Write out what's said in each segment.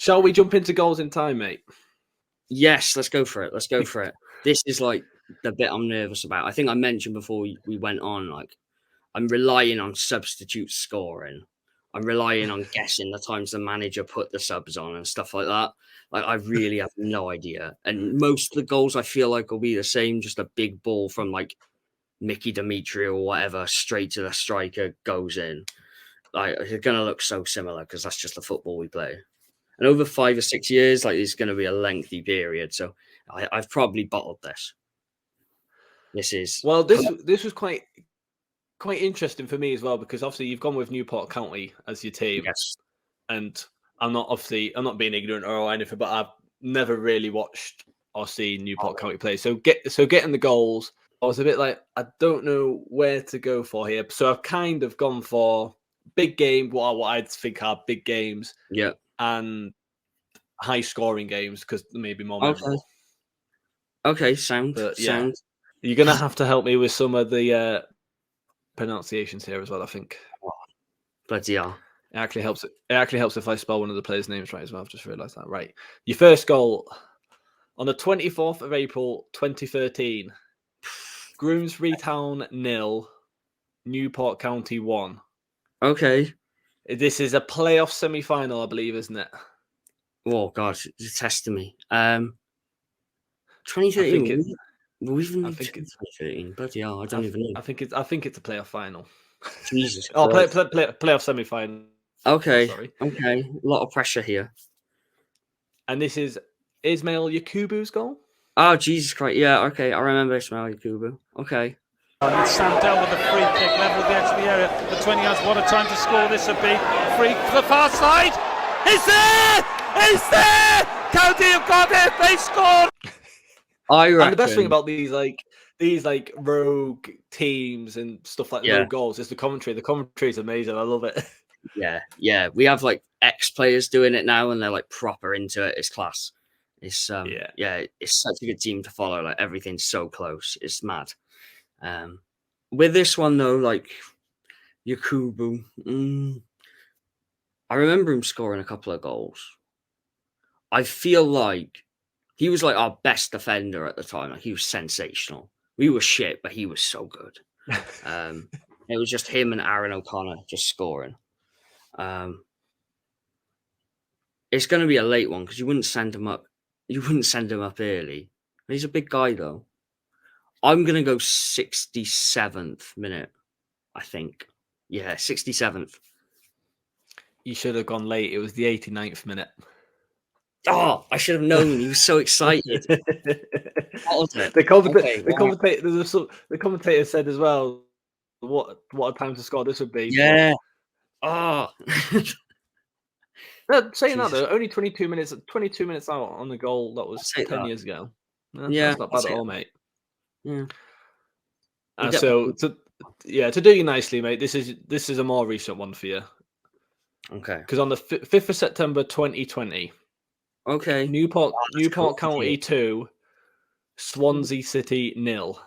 Shall we jump into goals in time, mate? Yes, let's go for it. This is like the bit I'm nervous about. I think I mentioned before we went on, like, I'm relying on substitute scoring. I'm relying on guessing the times the manager put the subs on and stuff like that. Like, I really have no idea. And most of the goals I feel like will be the same, just a big ball from like Mickey Dimitri or whatever, straight to the striker, goes in. Like, it's going to look so similar because that's just the football we play. And over 5 or 6 years, like, it's going to be a lengthy period. So I've probably bottled this. This is... Well, this was quite interesting for me as well, because obviously you've gone with Newport County as your team. Yes. And I'm not being ignorant or anything, but I've never really watched or seen Newport County play. So getting the goals, I was a bit like, I don't know where to go for here. So I've kind of gone for big game, what I think are big games. Yeah. And high scoring games, because maybe more memorable. Okay, sound. Yeah, you're gonna have to help me with some of the pronunciations here as well, I think. Bloody hell. It actually helps if I spell one of the players' names right as well. I've just realised that. Right. Your first goal on the 24th of April 2013. Groomsbury Town 0, Newport County 1. Okay. This is a playoff semi-final, I believe, isn't it? Oh gosh, you're testing me. 2013. I think it's 2013. Bloody hell, I don't even know. I think it's a playoff final. Jesus. Playoff semi-final. Okay. Sorry. Okay. A lot of pressure here. And this is Ismail Yakubu's goal. Oh, Jesus Christ. Yeah, okay. I remember Ismail Yakubu. Okay. Sandell with a free kick, level at the edge of the area. The 20 yards, what a time to score this would be. Free for the far side. It's there! It's there! County have got it! They scored! I reckon. And the best thing about these rogue teams and stuff like rogue goals is the commentary. The commentary is amazing. I love it. Yeah. We have like ex-players doing it now, and they're like proper into it. It's class. It's it's such a good team to follow. Like, everything's so close. It's mad. With this one though, like Yakubu, I remember him scoring a couple of goals. I feel like he was like our best defender at the time. Like, he was sensational. We were shit, but he was so good. It was just him and Aaron O'Connor just scoring. It's going to be a late one because you wouldn't send him up. You wouldn't send him up early. He's a big guy though. I'm going to go 67th minute, I think. Yeah, 67th. You should have gone late. It was the 89th minute. Oh, I should have known. He was so excited. The commentator said as well, what a time to score this would be. Yeah. Oh. Saying that though, only 22 minutes out on the goal that was 10 years ago. Yeah, that's not bad at all, mate. Yeah. So to do you nicely, mate. This is a more recent one for you. Okay. Because on the 5th of September 2020. Okay. Newport County 2, Swansea City 0.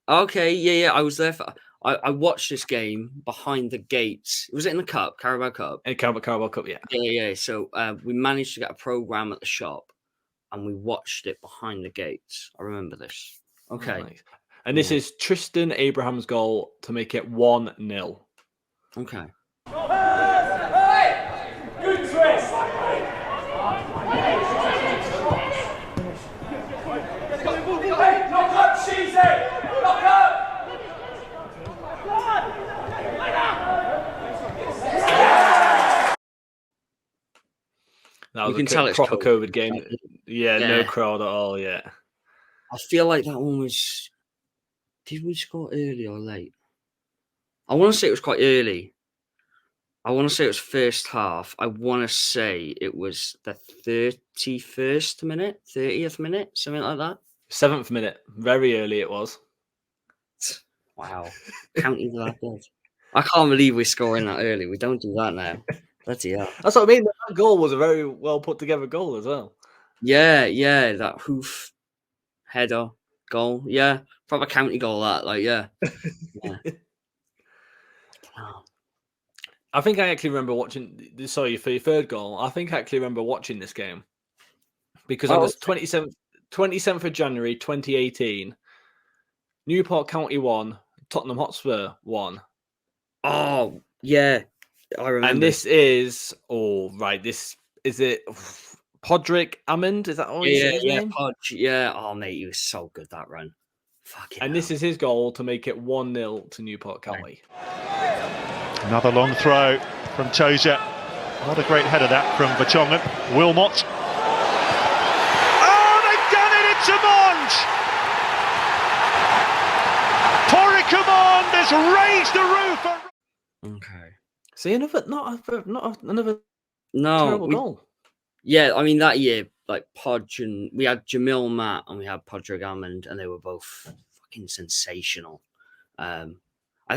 Okay, yeah. I was there I watched this game behind the gates. Was it in the cup, Carabao Cup? In Carabao Cup, yeah. Yeah. So we managed to get a program at the shop, and we watched it behind the gates. I remember this. Okay. Oh, nice. And this is Tristan Abraham's goal to make it 1-0. Okay. Good twist. Knock up, Sheezy! Knock up! That was a proper COVID game. Yeah, no crowd at all, yeah. I feel like that one was... Did we score early or late? I want to say it was quite early. I want to say it was first half. I want to say it was the 31st minute, 30th minute, something like that. 7th minute. Very early it was. Wow. County that good. I can't believe we're scoring that early. We don't do that now. Bloody hell. That's what I mean. That goal was a very well put together goal as well. Yeah. That hoof header goal. Yeah. Proper county goal, that. Like, yeah. I think I actually remember watching. Sorry for your third goal. I think I actually remember watching this game because on the 27th of January 2018, Newport County won, Tottenham Hotspur won. Oh yeah, I remember. And this is this is it. Podrick Hammond, is that all you say his name? Podge, yeah. Oh mate, he was so good that run. Fucking and hell. This is his goal to make it 1-0 to Newport County. Another long throw from Tozer. Not a great header that from Vertonghen. Wilmot. Oh, they've done it! It's Amond! Porrick Amond has raised the roof. Okay. See, another terrible goal. Yeah, I mean that year, like Podge and we had Jamil Matt and we had Podrick Hammond, and they were both fucking sensational. I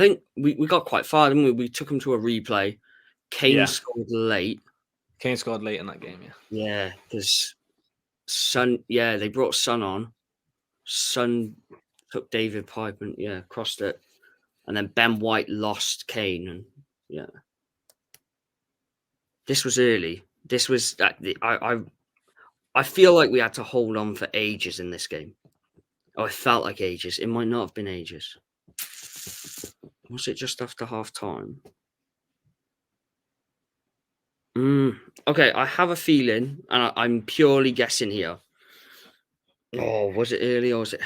think we got quite far, didn't we? We took them to a replay. Kane scored late. Kane scored late in that game, yeah. Yeah, because they brought Son on. Son took David Pipe and crossed it, and then Ben White lost Kane, and this was early. This was I feel like we had to hold on for ages in this game. Oh, it felt like ages. It might not have been ages. Was it just after half time? Okay, I have a feeling, and I'm purely guessing here. Oh, was it early or was it?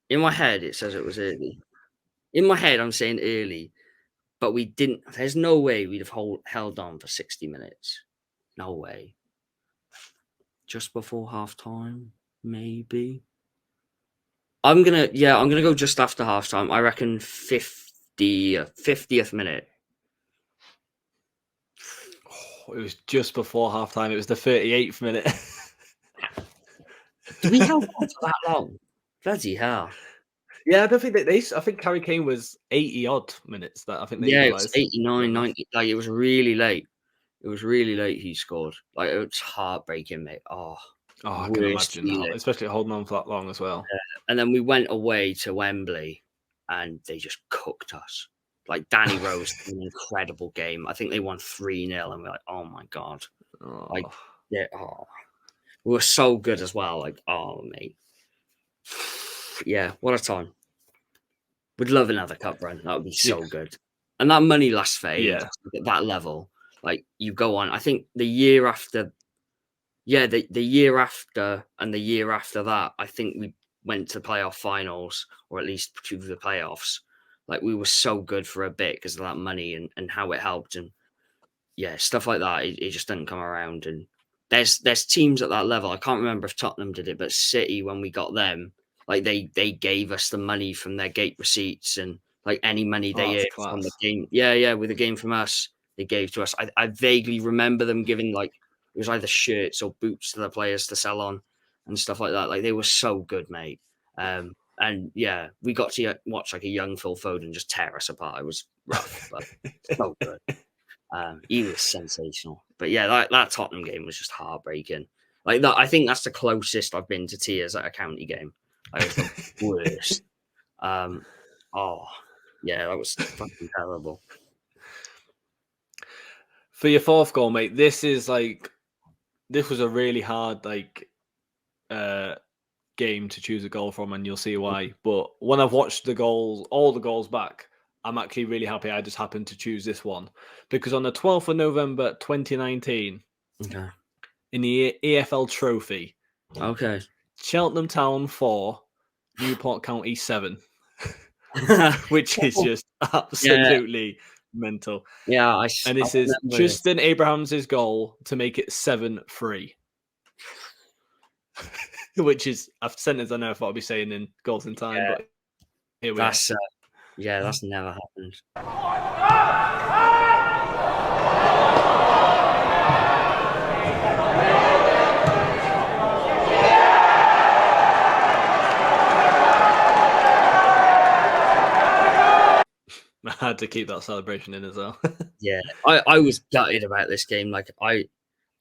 In my head, it says it was early. In my head, I'm saying early, but we didn't. There's no way we'd have held on for 60 minutes. No way. Just before half time, maybe. I'm gonna go just after half time. I reckon 50th minute. Oh, it was just before half time. It was the 38th minute. Did we held on for that long? Bloody hell. Yeah, I don't think I think Harry Kane was 80 odd minutes. That I think they it was 89, 90. Like it was really late. It was really late. He scored. Like it was heartbreaking, mate. Oh, I can imagine that, especially holding on for that long as well. And then we went away to Wembley, and they just cooked us. Like Danny Rose, an incredible game. I think they won 3-0, and we're like, oh my god, we were so good as well. Like, oh mate, yeah, what a time. Would love another cup run. That would be so good. And that money lasts for ages at that level. Like you go on. I think the year after. Yeah, the year after and the year after that, I think we went to playoff finals, or at least to the playoffs. Like we were so good for a bit because of that money and how it helped, and stuff like that. It just didn't come around. And there's teams at that level. I can't remember if Tottenham did it, but City, when we got them, like they gave us the money from their gate receipts and like any money they earned from the game. Yeah, with the game from us, they gave to us. I vaguely remember them giving like. It was either shirts or boots to the players to sell on and stuff like that. Like they were so good, mate. And we got to watch like a young Phil Foden just tear us apart. It was rough, but so good. He was sensational. But yeah, that Tottenham game was just heartbreaking. Like that, I think that's the closest I've been to tears at a county game. Like, it was the worst. That was fucking terrible. For your fourth goal, mate, this was a really hard game to choose a goal from, and you'll see why. But when I've watched all the goals back, I'm actually really happy I just happened to choose this one, because on the 12th of November 2019, in the EFL Trophy, Cheltenham Town 4, Newport County 7, which is just absolutely mental. Yeah, and this is Justin Abrahams' goal to make it 7-3. Which is a sentence I know if I'll be saying in goals in time, but here we are. That's never happened. I had to keep that celebration in as well. Yeah, I was gutted about this game. Like I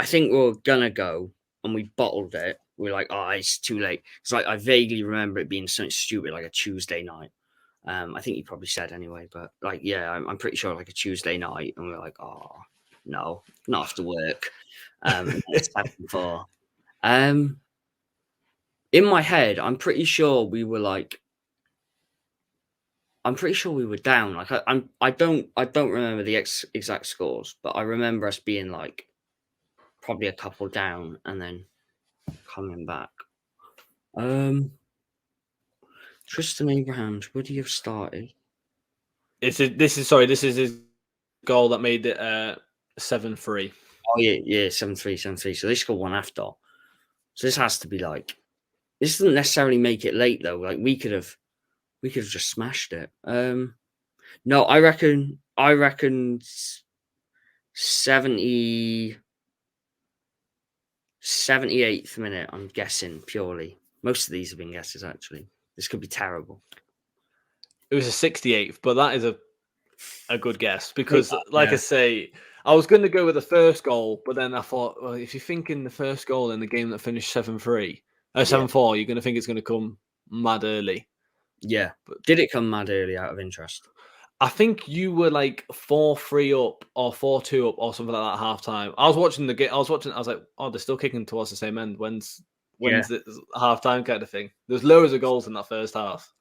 think we were gonna go and we bottled it. We were like, oh, it's too late. It's like I vaguely remember it being something stupid, like a Tuesday night. I think you probably said anyway, but like, yeah, I'm pretty sure like a Tuesday night, and we're like, oh no, not after work. And then it's 7-4. In my head, I'm pretty sure we were down. Like I don't remember the exact scores, but I remember us being like probably a couple down and then coming back. Tristan Abrahams, would he have started? This is his goal that made it 7-3. Oh yeah, 7-3, 7-3. So they scored one after. So this has to be like, this doesn't necessarily make it late though. Like we could have just smashed it. No, I reckon 78th minute, I'm guessing purely. Most of these have been guesses, actually. This could be terrible. It was a 68th, but that is a good guess because, I say, I was going to go with the first goal, but then I thought, well, if you're thinking the first goal in the game that finished 7-3, 7-4, you're going to think it's going to come mad early. Yeah. But did it come mad early out of interest? I think you were like 4-3 up or 4-2 up or something like that at half time. I was watching the game. I was like, oh, they're still kicking towards the same end. When's it half time kind of thing? There's loads of goals in that first half.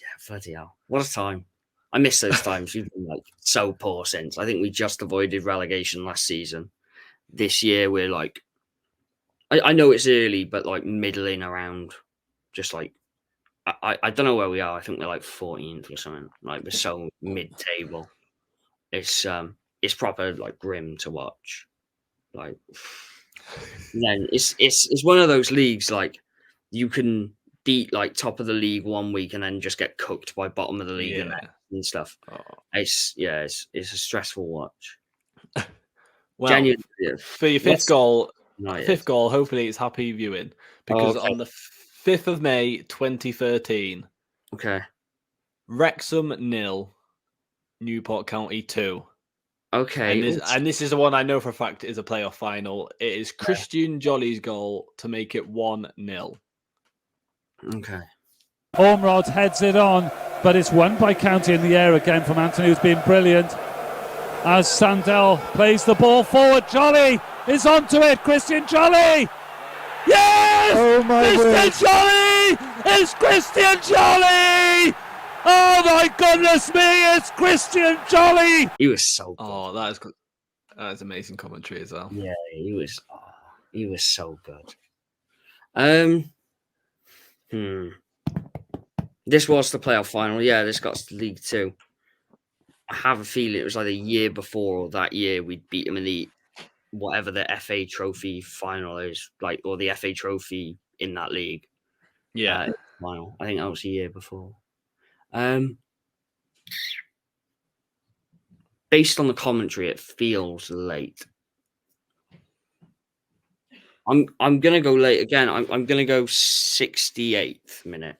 Yeah, bloody hell. What a time. I miss those times. We've been like so poor since. I think we just avoided relegation last season. This year we're like, I know it's early, but like middling around, just like, I don't know where we are. I think we're like 14th or something. Like we're so mid-table. It's proper like grim to watch. Like then it's one of those leagues like you can beat like top of the league one week and then just get cooked by bottom of the league and stuff. Oh. It's a stressful watch. Well, genuinely, for your fifth goal, hopefully it's happy viewing because on the 5th of May 2013, Wrexham 0, Newport County 2. Okay, and this is the one I know for a fact is a playoff final. It is Christian Jolly's goal to make it 1-0. Okay. Ormrod heads it on, but it's won by County in the air again from Anthony, who's been brilliant. As Sandell plays the ball forward, Jolly is onto it. Christian Jolly! Yes! Oh my Christian Jolly! It's Christian Jolly! Oh my goodness me! It's Christian Jolly! He was so good. Oh, that is amazing commentary as well. Yeah, he was so good. This was the playoff final. Yeah, this got us to League Two. I have a feeling it was like a year before or that year we'd beat him in the whatever the FA Trophy final is, like, or the FA Trophy in that league. Yeah, final. I think that was a year before. Based on the commentary, it feels late. I'm gonna go late again. I'm gonna go 68th minute.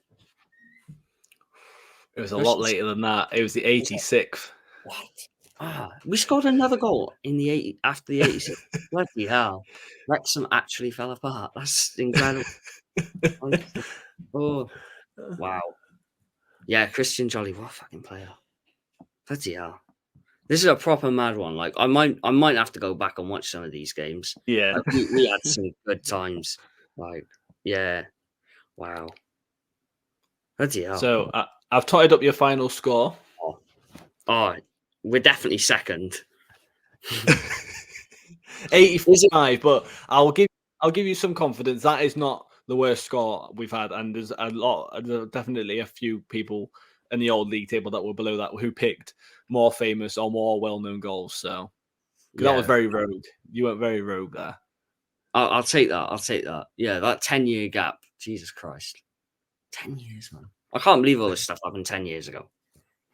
It was a lot later than that. It was the 86th. What? We scored another goal in the after the 86th. Bloody hell! Wrexham actually fell apart. That's incredible. Oh, wow. Yeah, Christian Jolly, what a fucking player. Bloody hell. This is a proper mad one. Like I might have to go back and watch some of these games. Yeah. Like, we had some good times. Like, yeah. Wow. Bloody hell. So I've totted up your final score. Oh, we're definitely second. 85, but I'll give you some confidence. That is not the worst score we've had, and there's definitely a few people in the old league table that were below that who picked more famous or more well-known goals. So that was very rogue. You went very rogue there. I'll take that. Yeah, that 10-year gap. Jesus Christ. 10 years, man. I can't believe all this stuff happened 10 years ago.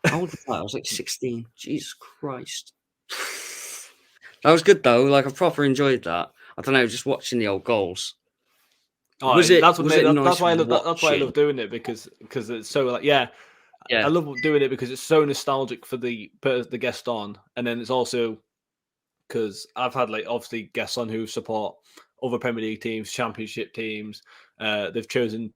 How old was I? I was like 16. Jesus Christ. That was good though. Like I proper enjoyed that. I don't know, just watching the old goals. Oh, that's why I love doing it because it's so like I love doing it because it's so nostalgic for the guest on, and then it's also because I've had like obviously guests on who support other Premier League teams, Championship teams. They've chosen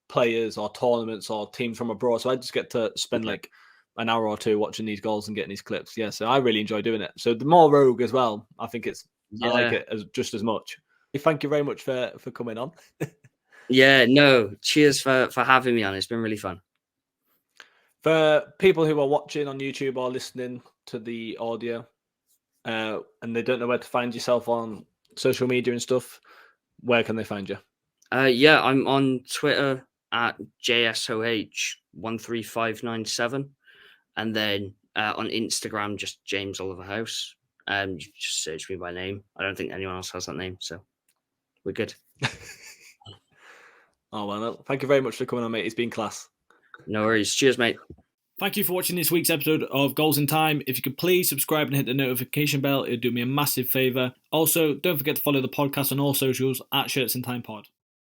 players or tournaments or teams from abroad. So I just get to spend like an hour or two watching these goals and getting these clips. Yeah, so I really enjoy doing it. So the more rogue as well, I think I like it just as much. Thank you very much for coming on. Yeah, no, cheers for having me on. It's been really fun. For people who are watching on YouTube or listening to the audio, and they don't know where to find yourself on social media and stuff, where can they find you? Yeah, I'm on Twitter at JSOH13597, and then on Instagram, just James Oliver House. You just search me by name. I don't think anyone else has that name, so we're good. Oh, well, thank you very much for coming on, mate. It's been class. No worries. Cheers, mate. Thank you for watching this week's episode of Goals in Time. If you could please subscribe and hit the notification bell, it would do me a massive favour. Also, don't forget to follow the podcast on all socials at Shirts in Time Pod.